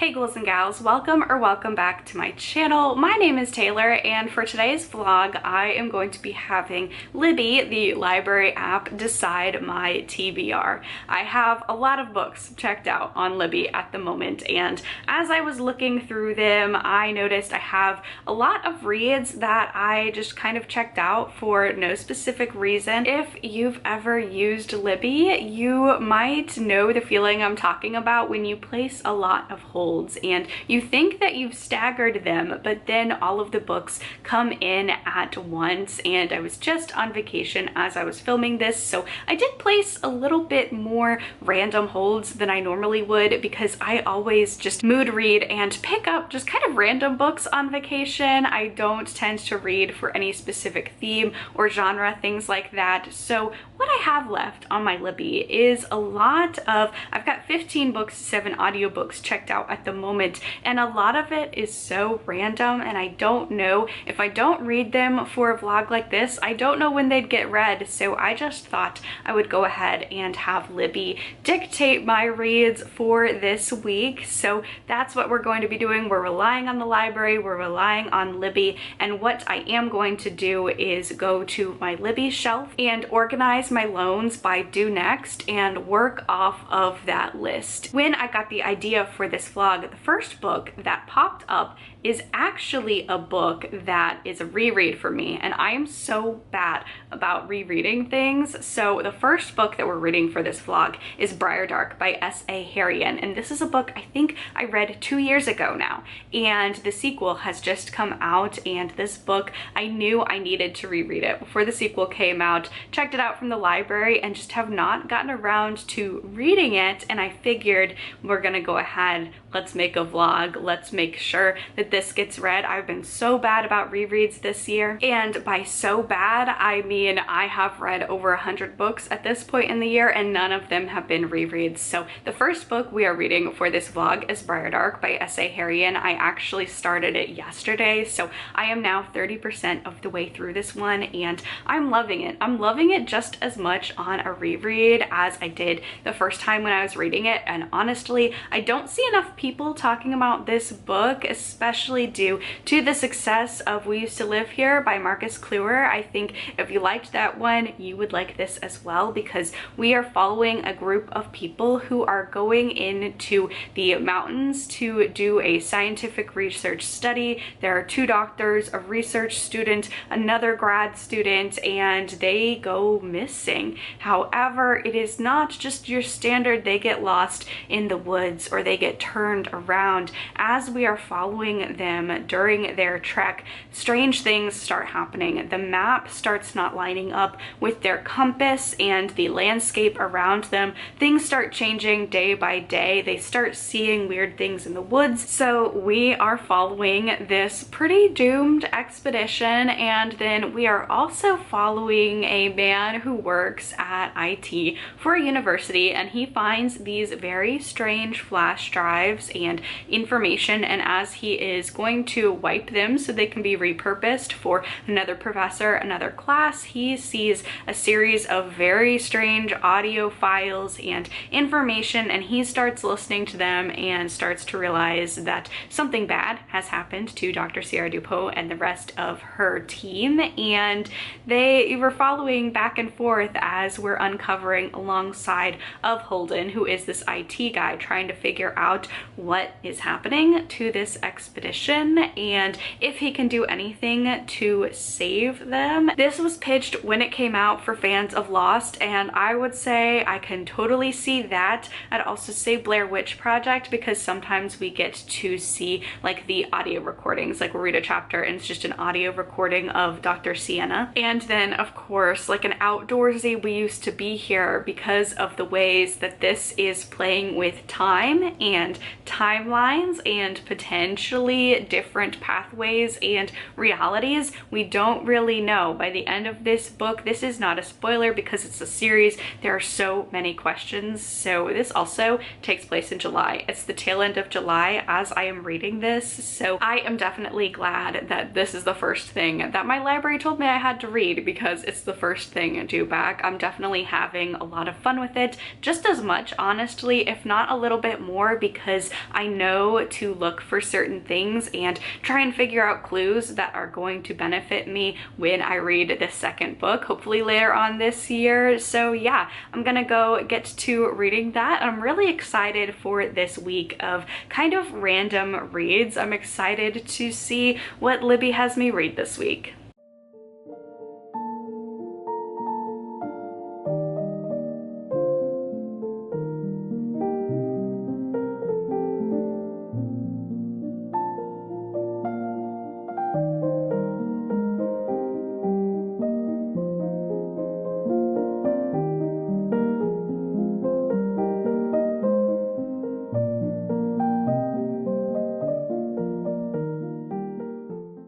Hey ghouls and gals, welcome back to my channel. My name is Taylor, and for today's vlog I am going to be having Libby, the library app, decide my TBR. I have a lot of books checked out on Libby at the moment, and as I was looking through them I noticed I have a lot of reads that I just kind of checked out for no specific reason. If you've ever used Libby, you might know the feeling I'm talking about when you place a lot of holds and you think that you've staggered them, but then all of the books come in at once. And I was just on vacation as I was filming this, so I did place a little bit more random holds than I normally would, because I always just mood read and pick up just kind of random books on vacation. I don't tend to read for any specific theme or genre, things like that. So what I have left on my Libby is a lot of, I've got 15 books, 7 audiobooks checked out at the moment, and a lot of it is so random, and I don't know, if I don't read them for a vlog like this, I don't know when they'd get read. So I just thought I would go ahead and have Libby dictate my reads for this week. So that's what we're going to be doing. We're relying on the library, we're relying on Libby, and what I am going to do is go to my Libby shelf and organize my loans by due next and work off of that list. When I got the idea for this vlog, the first book that popped up is actually a book that is a reread for me, and I am so bad about rereading things. So the first book that we're reading for this vlog is Briardark by S.A. Harian, and this is a book I think I read 2 years ago now, and the sequel has just come out, and this book I knew I needed to reread it before the sequel came out. Checked it out from the library and just have not gotten around to reading it, and I figured we're gonna go ahead, let's make a vlog, let's make sure that this gets read. I've been so bad about rereads this year, and by so bad I mean I have read over 100 books at this point in the year, and none of them have been rereads. So the first book we are reading for this vlog is Briardark by S.A. Harian. I actually started it yesterday, so I am now 30% of the way through this one, and I'm loving it. I'm loving it just as much on a reread as I did the first time when I was reading it, and honestly I don't see enough people talking about this book, especially due to the success of We Used to Live Here by Marcus Kluwer. I think if you liked that one, you would like this as well, because we are following a group of people who are going into the mountains to do a scientific research study. There are 2 doctors, a research student, another grad student, and they go missing. However, it is not just your standard they get lost in the woods or they get turned around. As we are following them during their trek, strange things start happening. The map starts not lining up with their compass and the landscape around them. Things start changing day by day. They start seeing weird things in the woods. So we are following this pretty doomed expedition, and then we are also following a man who works at IT for a university, and he finds these very strange flash drives and information, and as he is going to wipe them so they can be repurposed for another professor, another class, he sees a series of very strange audio files and information, and he starts listening to them and starts to realize that something bad has happened to Dr. Sierra Dupo and the rest of her team, and they were following back and forth as we're uncovering alongside of Holden, who is this IT guy trying to figure out what is happening to this expedition and if he can do anything to save them. This was pitched when it came out for fans of Lost, and I would say I can totally see that. I'd also say Blair Witch Project, because sometimes we get to see like the audio recordings, like we'll read a chapter and it's just an audio recording of Dr. Sienna. And then of course like an outdoorsy We Used to Be Here, because of the ways that this is playing with time and timelines and potentially different pathways and realities. We don't really know. By the end of this book, this is not a spoiler because it's a series, there are so many questions. So this also takes place in July. It's the tail end of July as I am reading this, so I am definitely glad that this is the first thing that my library told me I had to read, because it's the first thing due back. I'm definitely having a lot of fun with it, just as much honestly, if not a little bit more, because I know to look for certain things and try and figure out clues that are going to benefit me when I read the second book, hopefully later on this year. So yeah, I'm gonna go get to reading that. I'm really excited for this week of kind of random reads. I'm excited to see what Libby has me read this week.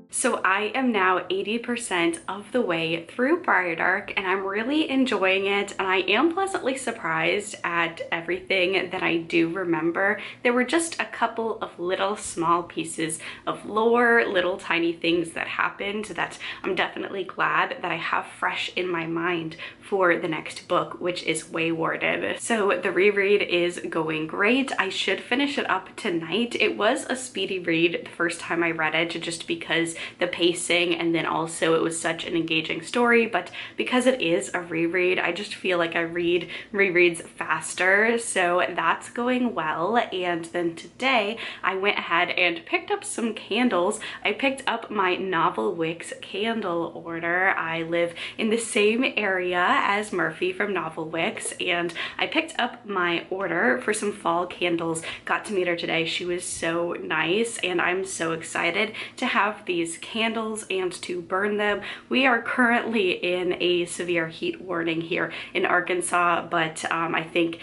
So I am now 80% of the way through Briardark and I'm really enjoying it, and I am pleasantly surprised at everything that I do remember. There were just a couple of little small pieces of lore, little tiny things that happened that I'm definitely glad that I have fresh in my mind for the next book, which is Waywarded. So the reread is going great. I should finish it up tonight. It was a speedy read the first time I read it, just because the pacing, and then also it was such an engaging story, but because it is a reread, I just feel like I read rereads faster, so that's going well. And then today I went ahead and picked up some candles. I picked up my Novel Wicks candle order. I live in the same area as Murphy from Novel Wicks, and I picked up my order for some fall candles. Got to meet her today. She was so nice, and I'm so excited to have these candles and to burn them. We are currently in a severe heat warning here in Arkansas, but I think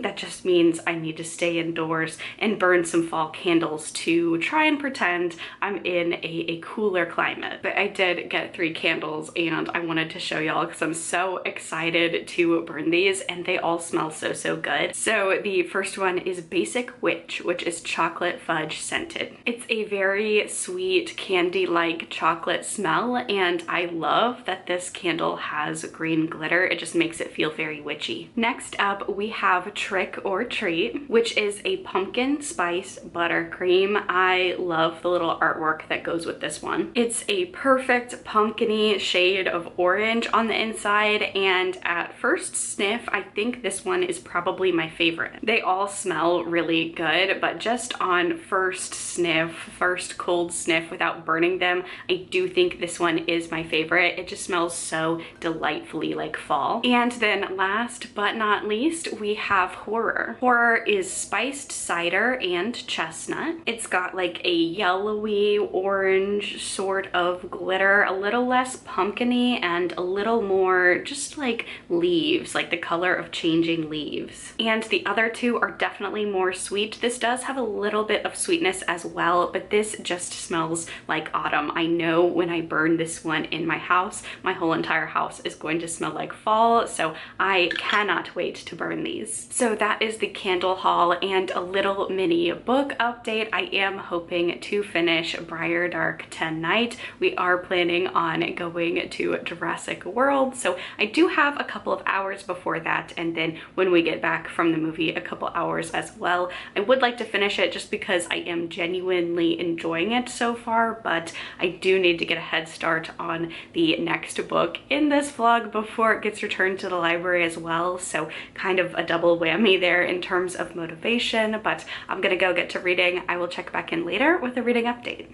that just means I need to stay indoors and burn some fall candles to try and pretend I'm in a cooler climate. But I did get 3 candles and I wanted to show y'all because I'm so excited to burn these, and they all smell so good. So the first one is Basic Witch, which is chocolate fudge scented. It's a very sweet candy-like chocolate smell, and I love that this candle has green glitter. It just makes it feel very witchy. Next up, we have Trick or Treat, which is a pumpkin spice buttercream. I love the little artwork that goes with this one. It's a perfect pumpkin-y shade of orange on the inside, and at first sniff, I think this one is probably my favorite. They all smell really good, but just on first sniff, first cold sniff without burning them, I do think this one is my favorite. It just smells so delightfully like fall. And then last but not least, we have Horror. Horror is spiced cider and chestnut. It's got like a yellowy orange sort of glitter, a little less pumpkin-y and a little more just like leaves, like the color of changing leaves. And the other two are definitely more sweet. This does have a little bit of sweetness as well, but this just smells like autumn. I know when I burn this one in my house, my whole entire house is going to smell like fall, so I cannot wait to burn these. So that is the candle haul and a little mini book update. I am hoping to finish Briardark tonight. We are planning on going to Jurassic World, so I do have a couple of hours before that, and then when we get back from the movie, a couple hours as well. I would like to finish it just because I am genuinely enjoying it so far, but I do need to get a head start on the next book in this vlog before it gets returned to the library as well, so kind of a double whammy there in terms of motivation. But I'm gonna go get to reading. I will check back in later with a reading update.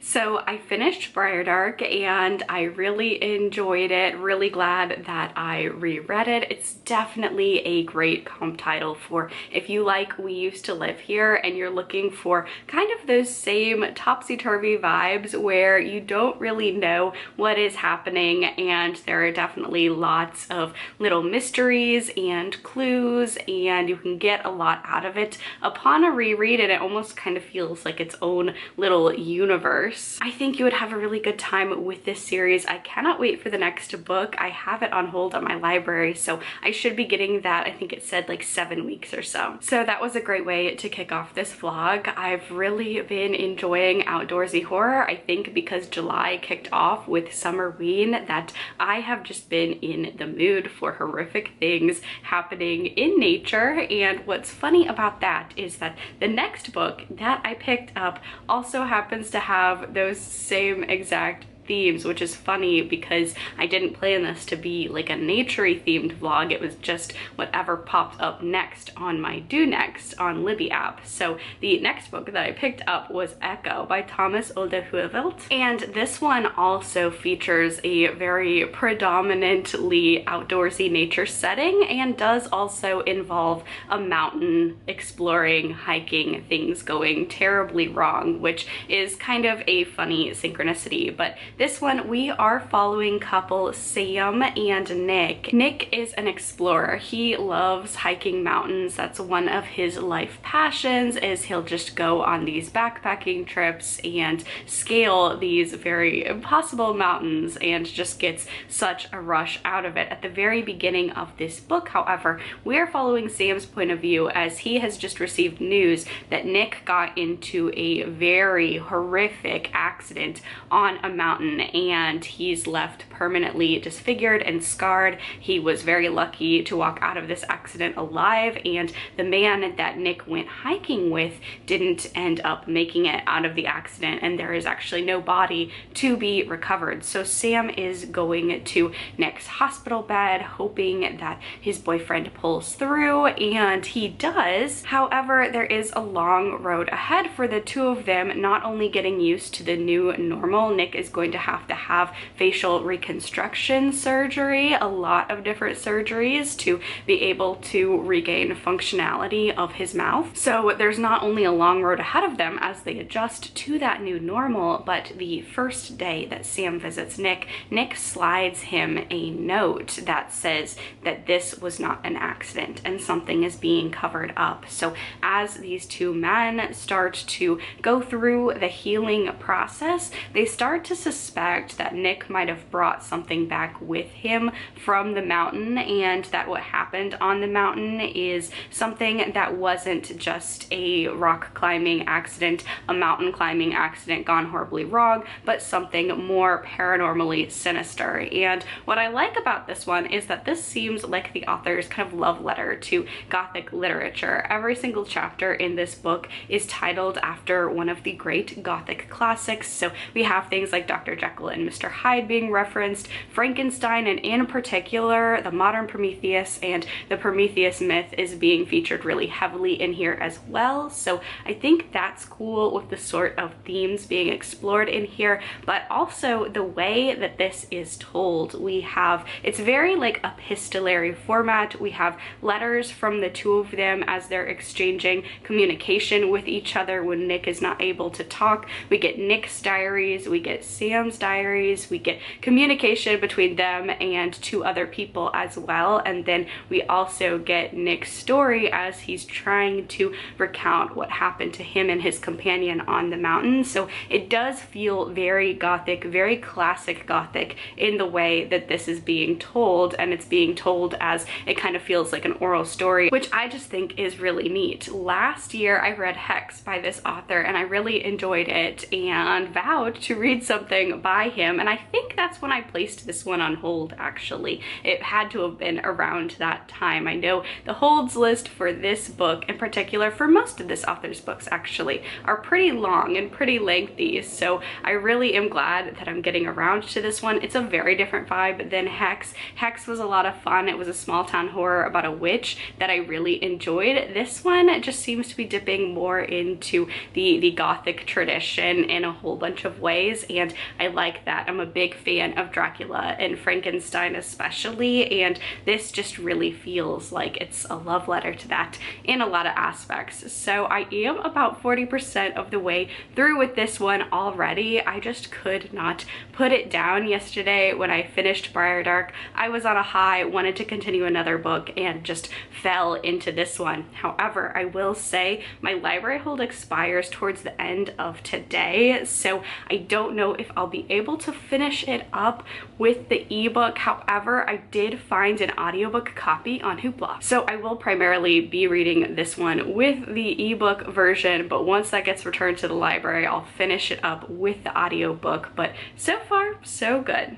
So I finished Briardark and I really enjoyed it. Really glad that I reread it. It's definitely a great comp title for if you like We Used to Live Here and you're looking for kind of those same topsy-turvy vibes where you don't really know what is happening, and there are definitely lots of little mysteries and clues, and you can get a lot out of it upon a reread, and it almost kind of feels like its own little universe. I think you would have a really good time with this series. I cannot wait for the next book. I have it on hold on my library, so I should be getting that. I think it said like 7 weeks or so. So that was a great way to kick off this vlog. I've really been enjoying outdoorsy horror. I think because July kicked off with Summerween that I have just been in the mood for horrific things happening in nature. And what's funny about that is that the next book that I picked up also happens to have those same exact themes, which is funny because I didn't plan this to be like a nature-y themed vlog. It was just whatever popped up next on my Do Next on Libby app. So the next book that I picked up was Echo by Thomas Olde Heuvelt, and this one also features a very predominantly outdoorsy nature setting and does also involve a mountain exploring, hiking, things going terribly wrong, which is kind of a funny synchronicity. But this one, we are following couple Sam and Nick. Nick is an explorer. He loves hiking mountains. That's one of his life passions, is he'll just go on these backpacking trips and scale these very impossible mountains and just gets such a rush out of it. At the very beginning of this book, however, we're following Sam's point of view as he has just received news that Nick got into a very horrific accident on a mountain and he's left permanently disfigured and scarred. He was very lucky to walk out of this accident alive, and the man that Nick went hiking with didn't end up making it out of the accident, and there is actually no body to be recovered. So Sam is going to Nick's hospital bed hoping that his boyfriend pulls through, and he does. However, there is a long road ahead for the two of them, not only getting used to the new normal. Nick is going to have facial reconstruction surgery, a lot of different surgeries to be able to regain functionality of his mouth. So there's not only a long road ahead of them as they adjust to that new normal, but the first day that Sam visits Nick, Nick slides him a note that says that this was not an accident and something is being covered up. So as these two men start to go through the healing process, they start to suspect that Nick might have brought something back with him from the mountain, and that what happened on the mountain is something that wasn't just a rock climbing accident, a mountain climbing accident gone horribly wrong, but something more paranormally sinister. And what I like about this one is that this seems like the author's kind of love letter to Gothic literature. Every single chapter in this book is titled after one of the great Gothic classics. So we have things like Dr. Jekyll and Mr. Hyde being referenced, Frankenstein, and in particular the modern Prometheus and the Prometheus myth is being featured really heavily in here as well. So I think that's cool with the sort of themes being explored in here, but also the way that this is told. It's very like epistolary format. We have letters from the two of them as they're exchanging communication with each other when Nick is not able to talk. We get Nick's diaries, we get Sam's diaries, we get communication between them and two other people as well, and then we also get Nick's story as he's trying to recount what happened to him and his companion on the mountain. So it does feel very Gothic, very classic Gothic in the way that this is being told, and it's being told as it kind of feels like an oral story, which I just think is really neat. Last year I read Hex by this author and I really enjoyed it and vowed to read something by him, and I think that's when I placed this one on hold. Actually, it had to have been around that time. I know the holds list for this book in particular, for most of this author's books actually, are pretty long and pretty lengthy, so I really am glad that I'm getting around to this one. It's a very different vibe than Hex. Hex was a lot of fun. It was a small town horror about a witch that I really enjoyed. This one just seems to be dipping more into the Gothic tradition in a whole bunch of ways, and I like that. I'm a big fan of Dracula and Frankenstein especially, and this just really feels like it's a love letter to that in a lot of aspects. So I am about 40% of the way through with this one already. I just could not put it down. Yesterday when I finished Briardark, I was on a high, wanted to continue another book, and just fell into this one. However, I will say my library hold expires towards the end of today, so I don't know if I'll be able to finish it up with the ebook. However, I did find an audiobook copy on Hoopla, so I will primarily be reading this one with the ebook version, but once that gets returned to the library, I'll finish it up with the audiobook. But so far, so good.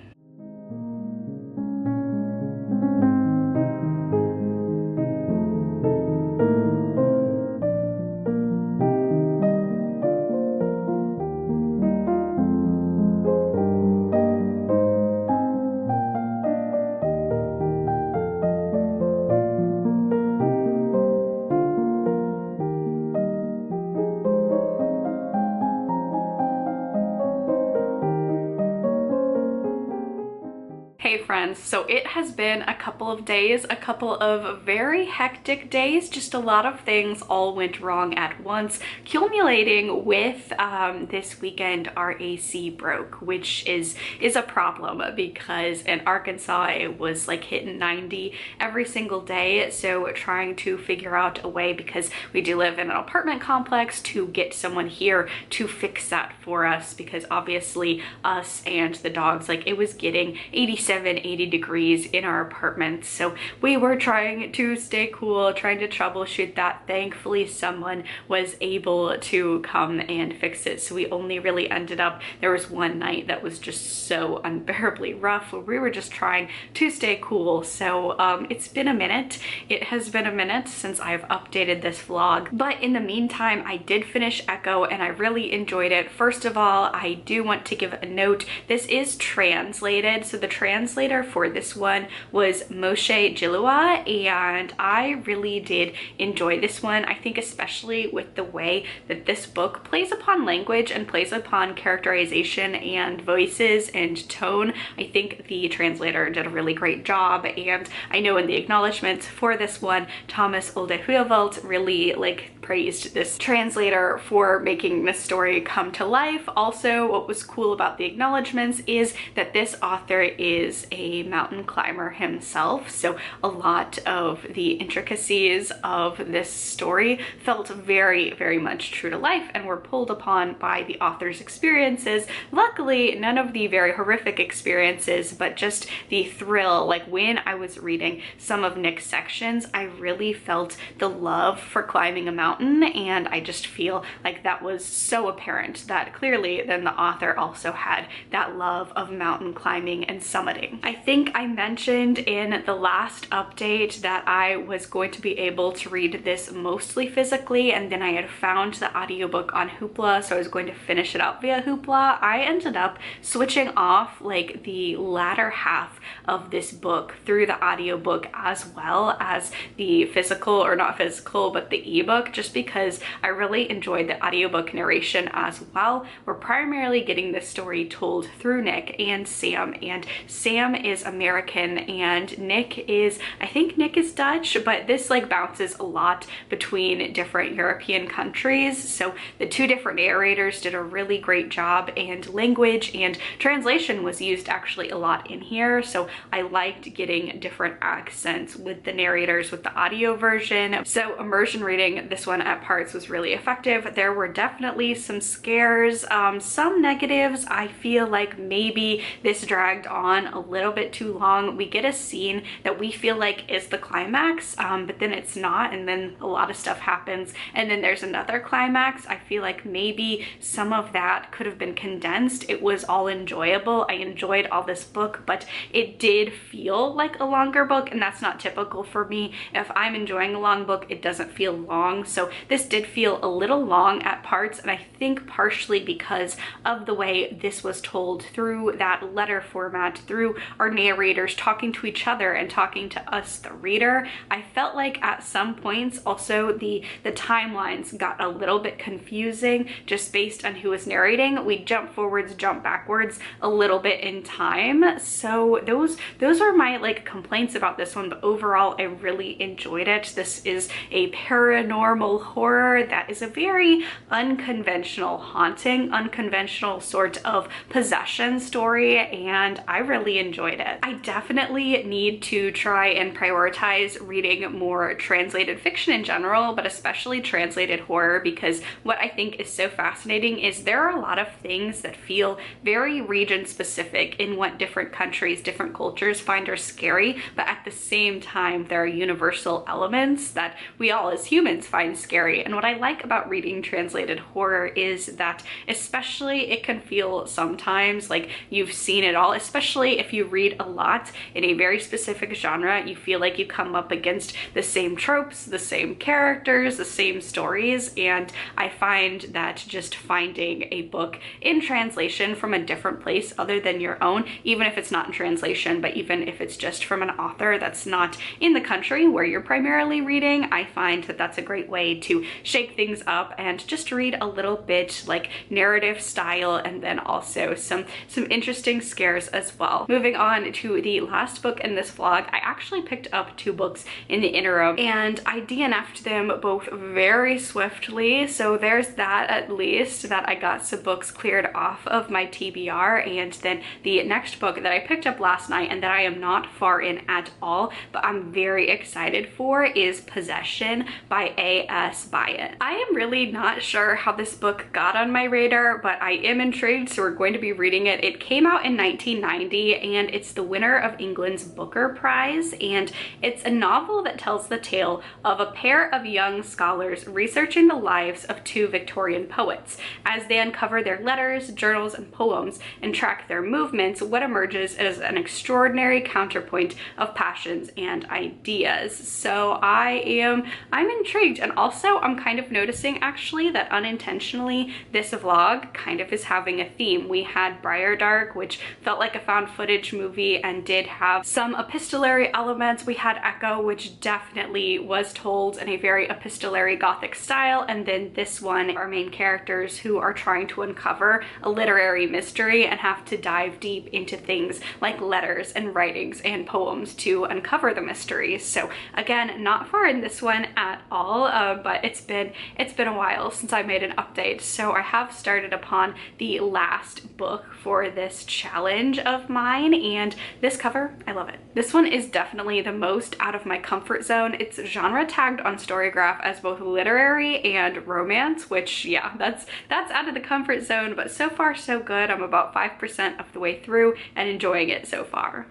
Hey friends, so it has been a couple of days, a couple of very hectic days. Just a lot of things all went wrong at once, culminating with this weekend our AC broke, which is a problem because in Arkansas it was like hitting 90 every single day. So trying to figure out a way, because we do live in an apartment complex, to get someone here to fix that for us, because obviously us and the dogs, like, it was getting 80 degrees in our apartment. So we were trying to stay cool, trying to troubleshoot that. Thankfully someone was able to come and fix it. So we only really ended up, there was one night that was just so unbearably rough where we were just trying to stay cool. So it's been a minute. It has been a minute since I've updated this vlog, but in the meantime I did finish Echo and I really enjoyed it. First of all, I do want to give a note. This is translated, so the translator for this one was Moshe Gilula, and I really did enjoy this one. I think especially with the way that this book plays upon language and plays upon characterization and voices and tone, I think the translator did a really great job. And I know in the acknowledgements for this one, Thomas Olde Heuvelt really praised this translator for making this story come to life. Also, what was cool about the acknowledgements is that this author is a mountain climber himself, so a lot of the intricacies of this story felt very, very much true to life and were pulled upon by the author's experiences. Luckily, none of the very horrific experiences, but just the thrill. Like, when I was reading some of Nick's sections, I really felt the love for climbing a mountain, and I just feel like that was so apparent that clearly then the author also had that love of mountain climbing and summiting. I think I mentioned in the last update that I was going to be able to read this mostly physically, and then I had found the audiobook on Hoopla, so I was going to finish it out via Hoopla. I ended up switching off like the latter half of this book through the audiobook as well as the physical, or not physical, but the ebook, just because I really enjoyed the audiobook narration as well. We're primarily getting this story told through Nick and Sam is American and Nick is, I think Nick is Dutch, but this bounces a lot between different European countries. So the two different narrators did a really great job, and language and translation was used actually a lot in here. So I liked getting different accents with the narrators with the audio version. So immersion reading this one at parts was really effective. There were definitely some scares, some negatives. I feel like maybe this dragged on a little bit too long. We get a scene that we feel like is the climax, but then it's not, and then a lot of stuff happens, and then there's another climax. I feel like maybe some of that could have been condensed. It was all enjoyable. I enjoyed all this book, but it did feel like a longer book, and that's not typical for me. If I'm enjoying a long book, it doesn't feel long. So so this did feel a little long at parts, and I think partially because of the way this was told through that letter format, through our narrators talking to each other and talking to us, the reader. I felt like at some points also the timelines got a little bit confusing just based on who was narrating. We jump forwards, jump backwards a little bit in time. So those are my like complaints about this one, but overall I really enjoyed it. This is a paranormal horror that is a very unconventional haunting, unconventional sort of possession story, and I really enjoyed it. I definitely need to try and prioritize reading more translated fiction in general, but especially translated horror, because what I think is so fascinating is there are a lot of things that feel very region specific in what different countries, different cultures find are scary, but at the same time there are universal elements that we all as humans find scary. And what I like about reading translated horror is that especially it can feel sometimes like you've seen it all, especially if you read a lot in a very specific genre. You feel like you come up against the same tropes, the same characters, the same stories, and I find that just finding a book in translation from a different place other than your own, even if it's not in translation, but even if it's just from an author that's not in the country where you're primarily reading, I find that that's a great way to shake things up and just read a little bit like narrative style, and then also some interesting scares as well. Moving on to the last book in this vlog, I actually picked up 2 books in the interim and I DNF'd them both very swiftly, so there's that at least, that I got some books cleared off of my TBR. And then the next book that I picked up last night and that I am not far in at all, but I'm very excited for, is Possession by A.S. Byatt. I am really not sure how this book got on my radar, but I am intrigued, so we're going to be reading it. It came out in 1990 and it's the winner of England's Booker Prize, and it's a novel that tells the tale of a pair of young scholars researching the lives of 2 Victorian poets. As they uncover their letters, journals, and poems and track their movements, what emerges is an extraordinary counterpoint of passions and ideas. So I'm intrigued, and also I'm kind of noticing actually that unintentionally this vlog kind of is having a theme. We had Briardark, which felt like a found footage movie and did have some epistolary elements. We had Echo, which definitely was told in a very epistolary gothic style, and then this one, our main characters who are trying to uncover a literary mystery and have to dive deep into things like letters and writings and poems to uncover the mysteries. So again, not far in this one at all, but it's been a while since I made an update, so I have started upon the last book for this challenge of mine, and this cover, I love it. This one is definitely the most out of my comfort zone. It's genre tagged on Storygraph as both literary and romance, which yeah, that's out of the comfort zone, but so far so good. I'm about 5% of the way through and enjoying it so far.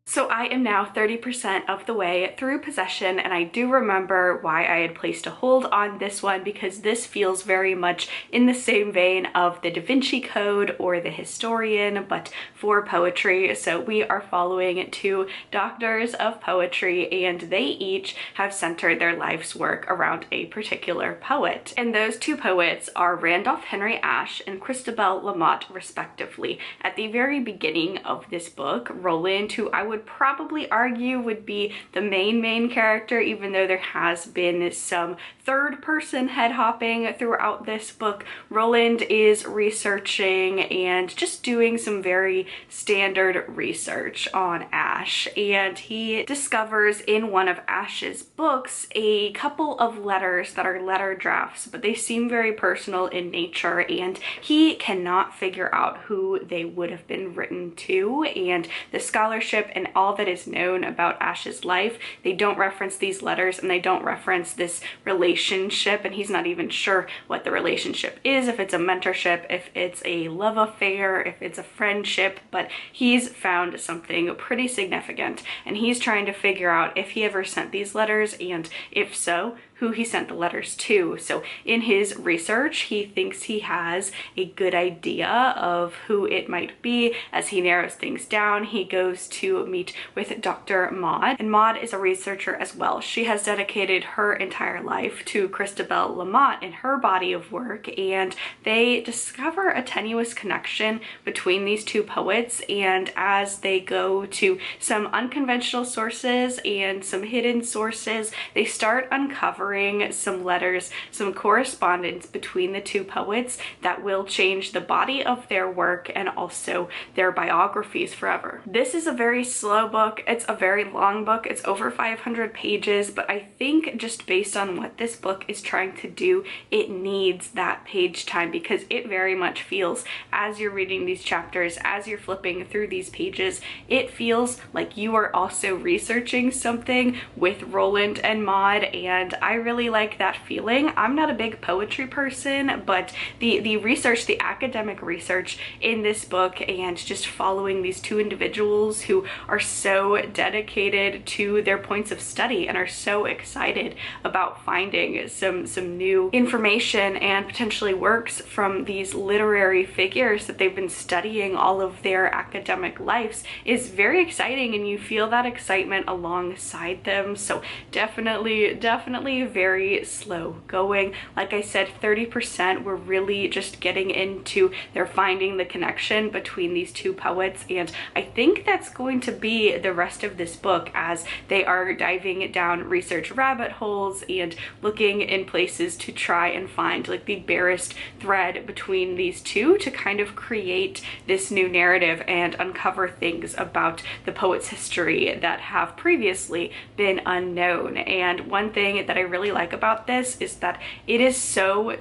So I am now 30% of the way through Possession, and I do remember why I had placed a hold on this one, because this feels very much in the same vein of the Da Vinci Code or the Historian, but for poetry. So we are following 2 doctors of poetry, and they each have centered their life's work around a particular poet. And those 2 poets are Randolph Henry Ashe and Christabel Lamotte, respectively. At the very beginning of this book, Roland, who I would probably argue would be the main character, even though there has been some third-person head hopping throughout this book, Roland is researching and just doing some very standard research on Ashe, and he discovers in one of Ashe's books a couple of letters that are letter drafts, but they seem very personal in nature, and he cannot figure out who they would have been written to. And the scholarship in all that is known about Ash's life. They don't reference these letters, and they don't reference this relationship, and he's not even sure what the relationship is, if it's a mentorship, if it's a love affair, if it's a friendship, but he's found something pretty significant, and he's trying to figure out if he ever sent these letters, and if so, who he sent the letters to. So in his research, he thinks he has a good idea of who it might be. As he narrows things down, he goes to meet with Dr. Maud, and Maud is a researcher as well. She has dedicated her entire life to Christabel Lamont in her body of work, and they discover a tenuous connection between these two poets. And as they go to some unconventional sources and some hidden sources, they start uncovering some letters, some correspondence between the two poets that will change the body of their work and also their biographies forever. This is a very slow book. It's a very long book. It's over 500 pages, but I think just based on what this book is trying to do, it needs that page time, because it very much feels, as you're reading these chapters, as you're flipping through these pages, it feels like you are also researching something with Roland and Maud, and I really like that feeling. I'm not a big poetry person, but the research, the academic research in this book, and just following these two individuals who are so dedicated to their points of study and are so excited about finding some new information and potentially works from these literary figures that they've been studying all of their academic lives, is very exciting, and you feel that excitement alongside them. So definitely very slow going. Like I said, 30% we're really just getting into they're finding the connection between these two poets, and I think that's going to be the rest of this book, as they are diving down research rabbit holes and looking in places to try and find like the barest thread between these two to kind of create this new narrative and uncover things about the poet's history that have previously been unknown. And one thing that I really like about this is that it is so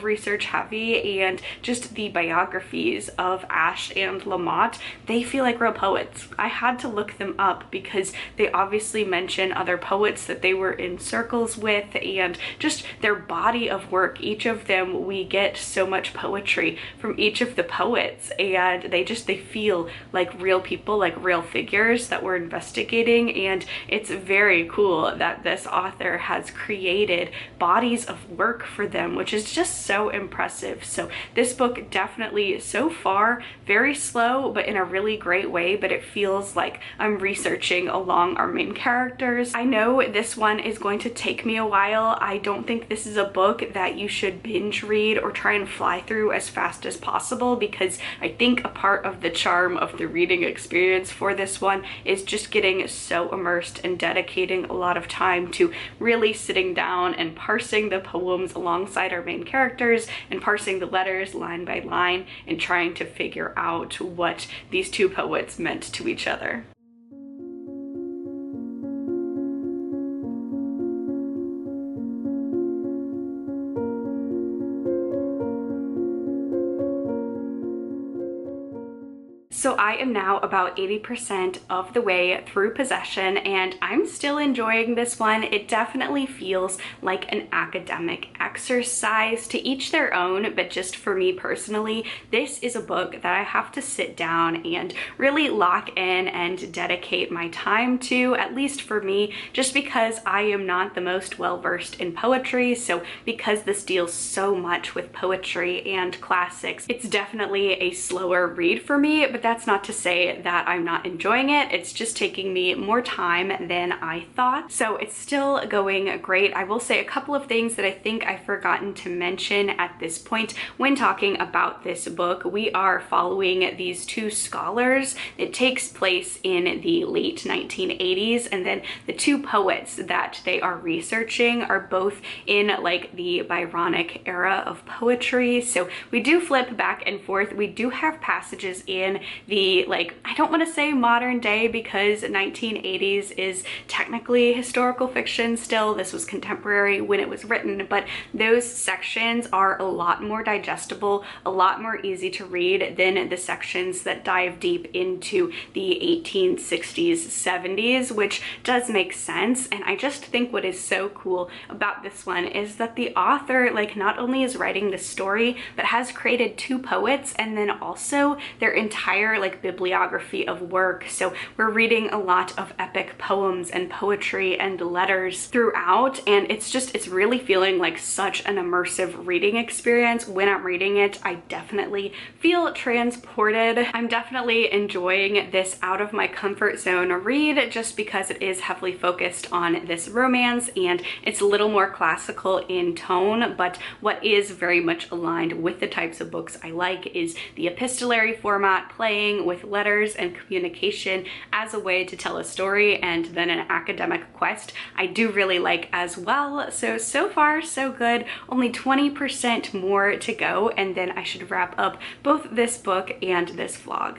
research heavy, and just the biographies of Ash and Lamont, they feel like real poets. I had to look them up because they obviously mention other poets that they were in circles with, and just their body of work. Each of them, we get so much poetry from each of the poets, and they feel like real people, like real figures that we're investigating. And it's very cool that this author has created bodies of work for them, which is just so impressive. So this book definitely so far very slow, but in a really great way, but it feels like I'm researching along our main characters. I know this one is going to take me a while. I don't think this is a book that you should binge read or try and fly through as fast as possible, because I think a part of the charm of the reading experience for this one is just getting so immersed and dedicating a lot of time to really sitting down and parsing the poems alongside our main characters and parsing the letters line by line and trying to figure out what these two poets meant to each other. So I am now about 80% of the way through Possession, and I'm still enjoying this one. It definitely feels like an academic exercise, to each their own, but just for me personally, this is a book that I have to sit down and really lock in and dedicate my time to, at least for me, just because I am not the most well-versed in poetry. So because this deals so much with poetry and classics, it's definitely a slower read for me, but that's not to say that I'm not enjoying it. It's just taking me more time than I thought. So it's still going great. I will say a couple of things that I think I've forgotten to mention at this point when talking about this book. We are following these two scholars. It takes place in the late 1980s, and then the two poets that they are researching are both in like the Byronic era of poetry. So we do flip back and forth. We do have passages in the, like, I don't want to say modern day because 1980s is technically historical fiction still. This was contemporary when it was written, but those sections are a lot more digestible, a lot more easy to read than the sections that dive deep into the 1860s, 70s, which does make sense. And I just think what is so cool about this one is that the author, like, not only is writing the story, but has created two poets and then also their entire, like, bibliography of work. So we're reading a lot of epic poems and poetry and letters throughout, and it's really feeling like such an immersive reading experience. When I'm reading it, I definitely feel transported. I'm definitely enjoying this out of my comfort zone read just because it is heavily focused on this romance and it's a little more classical in tone, but what is very much aligned with the types of books I like is the epistolary format, playing with letters and communication as a way to tell a story, and then an academic quest I do really like as well. So far so good. Only 20% more to go, and then I should wrap up both this book and this vlog.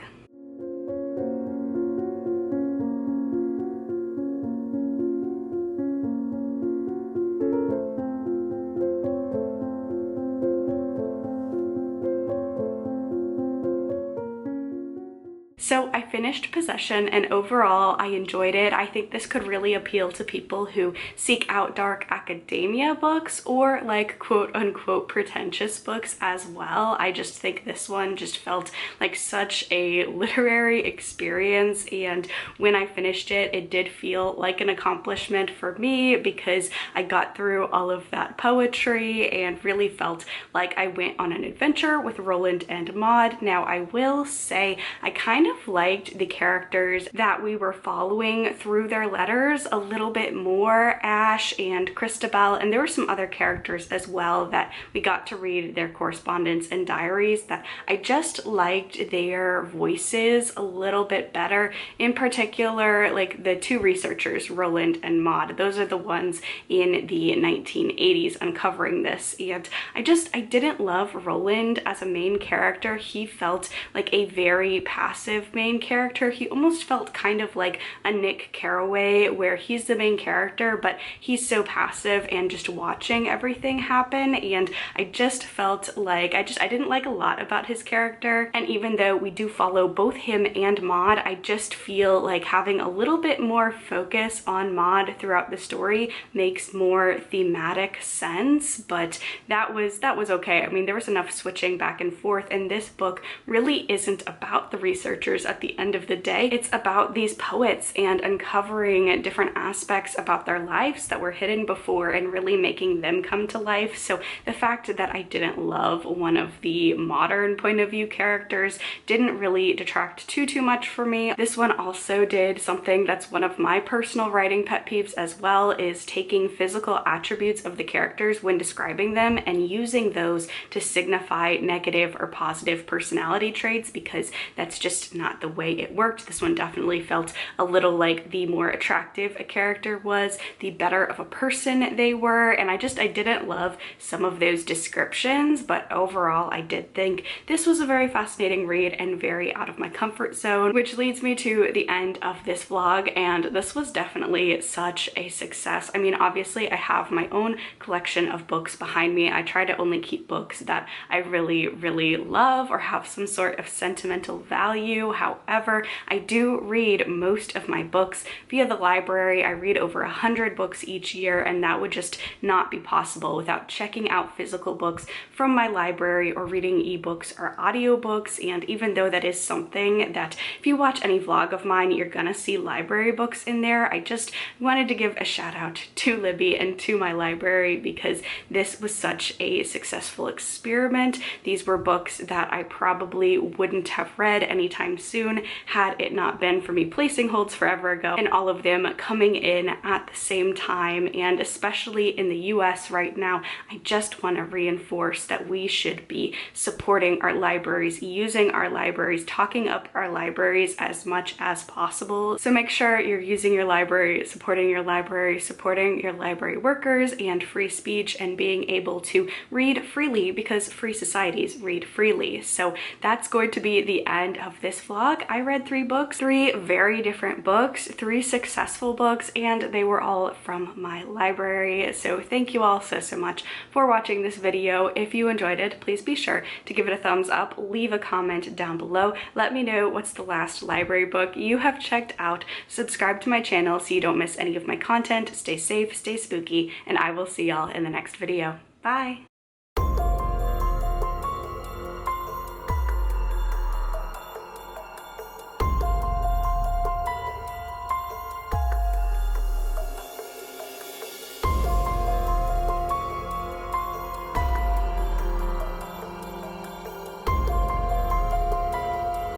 So I finished Possession and overall I enjoyed it. I think this could really appeal to people who seek out dark academia books or like quote unquote pretentious books as well. I just think this one just felt like such a literary experience, and when I finished it, it did feel like an accomplishment for me because I got through all of that poetry and really felt like I went on an adventure with Roland and Maud. Now I will say I kind of liked the characters that we were following through their letters a little bit more, Ash and Christabel, and there were some other characters as well that we got to read their correspondence and diaries that I just liked their voices a little bit better. In particular, like the two researchers, Roland and Maud, those are the ones in the 1980s uncovering this, and I didn't love Roland as a main character. He felt like a very passive main character. He almost felt kind of like a Nick Carraway, where he's the main character but he's so passive and just watching everything happen, and I just felt like I didn't like a lot about his character. And even though we do follow both him and Maud, I just feel like having a little bit more focus on Maud throughout the story makes more thematic sense, but that was okay. I mean, there was enough switching back and forth, and this book really isn't about the researchers at the end of the day. It's about these poets and uncovering different aspects about their lives that were hidden before and really making them come to life. So the fact that I didn't love one of the modern point of view characters didn't really detract too much for me. This one also did something that's one of my personal writing pet peeves as well, is taking physical attributes of the characters when describing them and using those to signify negative or positive personality traits, because that's just not the way it worked. This one definitely felt a little like the more attractive a character was, the better of a person they were, and I didn't love some of those descriptions, but overall I did think this was a very fascinating read and very out of my comfort zone, which leads me to the end of this vlog, and this was definitely such a success. I mean, obviously I have my own collection of books behind me. I try to only keep books that I really love or have some sort of sentimental value. However, I do read most of my books via the library. I read over 100 books each year, and that would just not be possible without checking out physical books from my library or reading ebooks or audiobooks. And even though that is something that if you watch any vlog of mine, you're gonna see library books in there, I just wanted to give a shout out to Libby and to my library because this was such a successful experiment. These were books that I probably wouldn't have read anytime soon had it not been for me placing holds forever ago and all of them coming in at the same time. And especially in the US right now, I just want to reinforce that we should be supporting our libraries, using our libraries, talking up our libraries as much as possible. So make sure you're using your library, supporting your library workers and free speech and being able to read freely, because free societies read freely. So that's going to be the end of this vlog, I read 3 books, 3 very different books, 3 successful books, and they were all from my library. So thank you all so much for watching this video. If you enjoyed it, please be sure to give it a thumbs up, leave a comment down below. Let me know what's the last library book you have checked out. Subscribe to my channel so you don't miss any of my content. Stay safe, stay spooky, and I will see y'all in the next video. Bye!